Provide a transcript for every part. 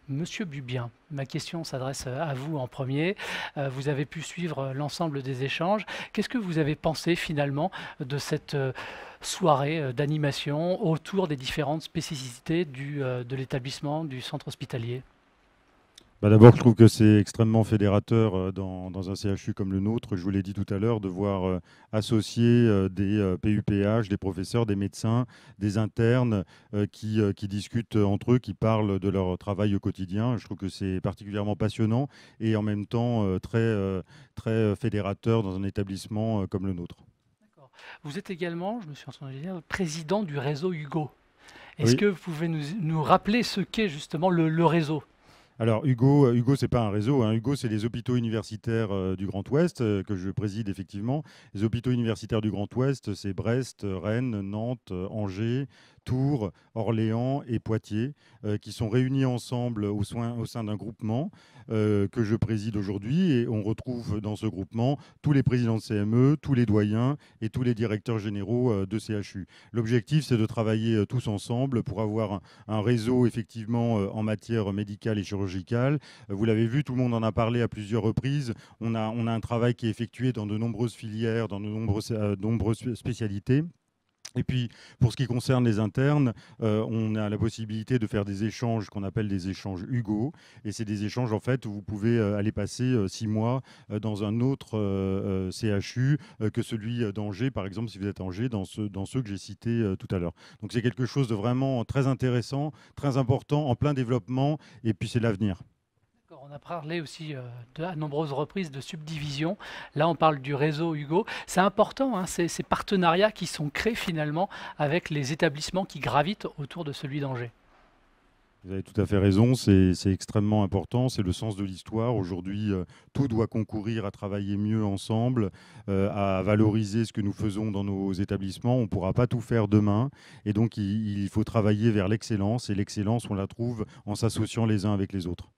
Monsieur Bubien, ma question s'adresse à vous en premier. Vous avez pu suivre l'ensemble des échanges. Qu'est-ce que vous avez pensé finalement de cette soirée d'animation autour des différentes spécificités de l'établissement du centre hospitalier? Bah, d'abord, je trouve que c'est extrêmement fédérateur dans un CHU comme le nôtre, je vous l'ai dit tout à l'heure, de voir associer des PUPH, des professeurs, des médecins, des internes qui discutent entre eux, qui parlent de leur travail au quotidien. Je trouve que c'est particulièrement passionnant et en même temps très fédérateur dans un établissement comme le nôtre. D'accord. Vous êtes également, je me suis entendu dire, président du réseau Hugo. Est-ce Oui. que vous pouvez nous rappeler ce qu'est justement le réseau? Alors Hugo, c'est pas un réseau, hein. Hugo, c'est les hôpitaux universitaires du Grand Ouest que je préside effectivement. Les hôpitaux universitaires du Grand Ouest, c'est Brest, Rennes, Nantes, Angers, Tours, Orléans et Poitiers, qui sont réunis ensemble au sein d'un groupement que je préside aujourd'hui. Et on retrouve dans ce groupement tous les présidents de CME, tous les doyens et tous les directeurs généraux de CHU. L'objectif, c'est de travailler tous ensemble pour avoir un réseau effectivement en matière médicale et chirurgicale. Vous l'avez vu, tout le monde en a parlé à plusieurs reprises. On a un travail qui est effectué dans de nombreuses filières, dans de nombreuses spécialités. Et puis, pour ce qui concerne les internes, on a la possibilité de faire des échanges qu'on appelle des échanges Hugo. Et c'est des échanges, en fait, où vous pouvez aller passer 6 mois dans un autre CHU que celui d'Angers, par exemple, si vous êtes à Angers, dans ceux que j'ai cités tout à l'heure. Donc, c'est quelque chose de vraiment très intéressant, très important, en plein développement. Et puis, c'est l'avenir. D'accord, on a parlé aussi à nombreuses reprises de subdivision. Là, on parle du réseau Hugo. C'est important, hein, ces partenariats qui sont créés finalement avec les établissements qui gravitent autour de celui d'Angers. Vous avez tout à fait raison, c'est extrêmement important, c'est le sens de l'histoire. Aujourd'hui, tout doit concourir à travailler mieux ensemble, à valoriser ce que nous faisons dans nos établissements. On ne pourra pas tout faire demain et donc il faut travailler vers l'excellence et l'excellence, on la trouve en s'associant les uns avec les autres.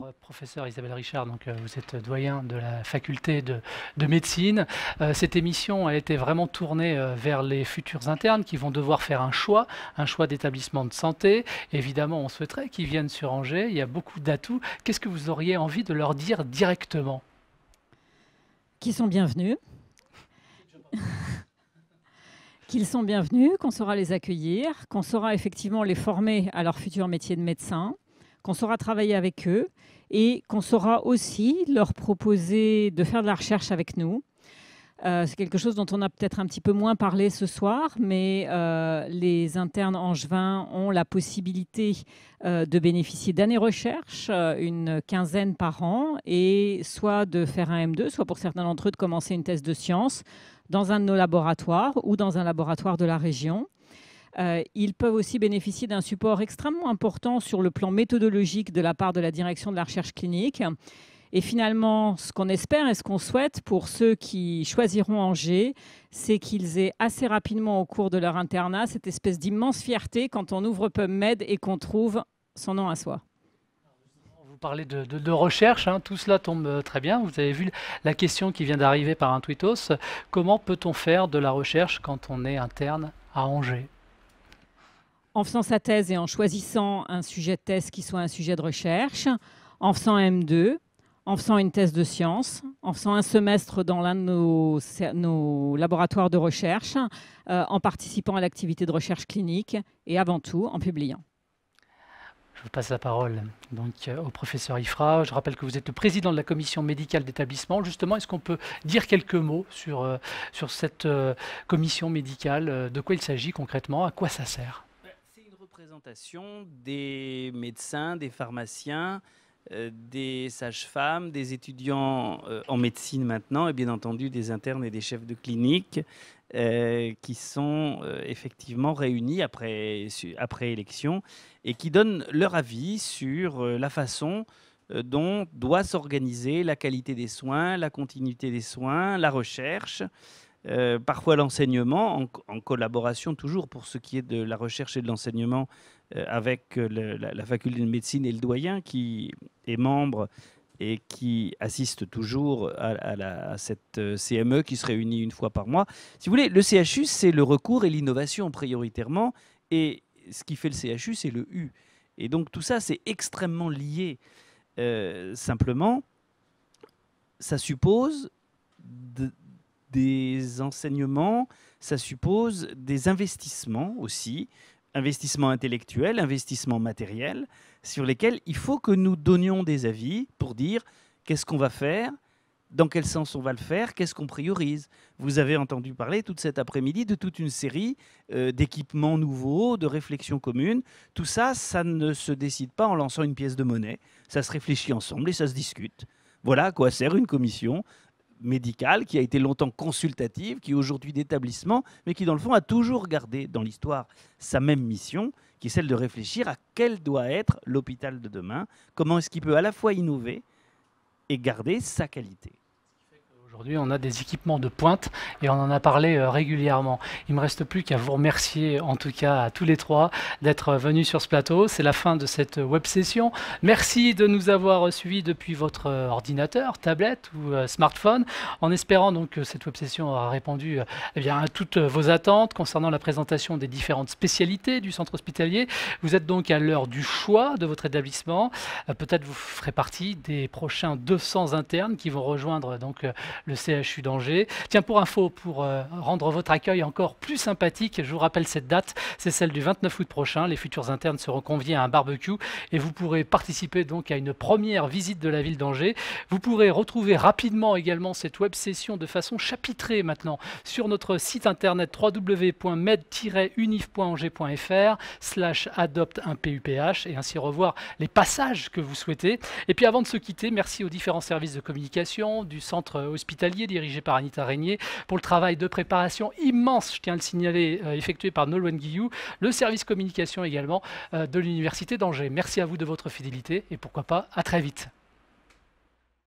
Alors, professeur Isabelle Richard, donc, vous êtes doyen de la faculté de médecine. Cette émission a été vraiment tournée vers les futurs internes qui vont devoir faire un choix d'établissement de santé. Évidemment, on souhaiterait qu'ils viennent sur Angers. Il y a beaucoup d'atouts. Qu'est-ce que vous auriez envie de leur dire directement? Qui sont bienvenus, qu'ils sont bienvenus, qu'on saura les accueillir, qu'on saura effectivement les former à leur futur métier de médecin, qu'on saura travailler avec eux et qu'on saura aussi leur proposer de faire de la recherche avec nous. C'est quelque chose dont on a peut-être un petit peu moins parlé ce soir, mais les internes angevins ont la possibilité de bénéficier d'années recherche, une quinzaine par an, et soit de faire un M2, soit pour certains d'entre eux de commencer une thèse de sciences dans un de nos laboratoires ou dans un laboratoire de la région. Ils peuvent aussi bénéficier d'un support extrêmement important sur le plan méthodologique de la part de la direction de la recherche clinique. Et finalement, ce qu'on espère et ce qu'on souhaite pour ceux qui choisiront Angers, c'est qu'ils aient assez rapidement au cours de leur internat cette espèce d'immense fierté quand on ouvre PubMed et qu'on trouve son nom à soi. Vous parlez de recherche, hein, tout cela tombe très bien. Vous avez vu la question qui vient d'arriver par un tweetos. Comment peut-on faire de la recherche quand on est interne à Angers? En faisant sa thèse et en choisissant un sujet de thèse qui soit un sujet de recherche, en faisant un M2, en faisant une thèse de sciences, en faisant un semestre dans l'un de nos laboratoires de recherche, en participant à l'activité de recherche clinique et avant tout en publiant. Je vous passe la parole donc au professeur Ifra. Je rappelle que vous êtes le président de la commission médicale d'établissement. Justement, est-ce qu'on peut dire quelques mots sur cette commission médicale? De quoi il s'agit concrètement? À quoi ça sert? C'est une représentation des médecins, des pharmaciens, des sages-femmes, des étudiants en médecine maintenant, et bien entendu des internes et des chefs de clinique qui sont effectivement réunis après élection et qui donnent leur avis sur la façon dont doit s'organiser la qualité des soins, la continuité des soins, la recherche, parfois l'enseignement, en collaboration toujours pour ce qui est de la recherche et de l'enseignement avec la faculté de médecine et le doyen qui est membre et qui assiste toujours à cette CME qui se réunit une fois par mois. Si vous voulez, le CHU, c'est le recours et l'innovation prioritairement. Et ce qui fait le CHU, c'est le U. Et donc tout ça, c'est extrêmement lié. Simplement, ça suppose des enseignements, ça suppose des investissements aussi, investissements intellectuels, investissements matériels, sur lesquels il faut que nous donnions des avis pour dire qu'est-ce qu'on va faire, dans quel sens on va le faire, qu'est-ce qu'on priorise. Vous avez entendu parler tout cet après-midi de toute une série d'équipements nouveaux, de réflexions communes. Tout ça, ça ne se décide pas en lançant une pièce de monnaie. Ça se réfléchit ensemble et ça se discute. Voilà à quoi sert une commission médicale qui a été longtemps consultative, qui est aujourd'hui d'établissement, mais qui dans le fond a toujours gardé dans l'histoire sa même mission, qui est celle de réfléchir à quel doit être l'hôpital de demain, comment est-ce qu'il peut à la fois innover et garder sa qualité. Aujourd'hui, on a des équipements de pointe et on en a parlé régulièrement. Il ne me reste plus qu'à vous remercier, en tout cas à tous les trois, d'être venus sur ce plateau. C'est la fin de cette web session. Merci de nous avoir suivis depuis votre ordinateur, tablette ou smartphone, en espérant donc que cette web session aura répondu eh bien, à toutes vos attentes concernant la présentation des différentes spécialités du centre hospitalier. Vous êtes donc à l'heure du choix de votre établissement. Peut-être vous ferez partie des prochains 200 internes qui vont rejoindre donc le CHU d'Angers. Tiens, pour info, pour rendre votre accueil encore plus sympathique, je vous rappelle cette date, c'est celle du 29 août prochain. Les futurs internes seront conviés à un barbecue et vous pourrez participer donc à une première visite de la ville d'Angers. Vous pourrez retrouver rapidement également cette web session de façon chapitrée maintenant sur notre site internet www.med-unif.angers.fr/adopte1PUPH et ainsi revoir les passages que vous souhaitez. Et puis avant de se quitter, merci aux différents services de communication du centre hospitalier dirigé par Anita Régnier pour le travail de préparation immense, je tiens à le signaler, effectué par Nolwenn Guillou, le service communication également de l'Université d'Angers. Merci à vous de votre fidélité et pourquoi pas à très vite.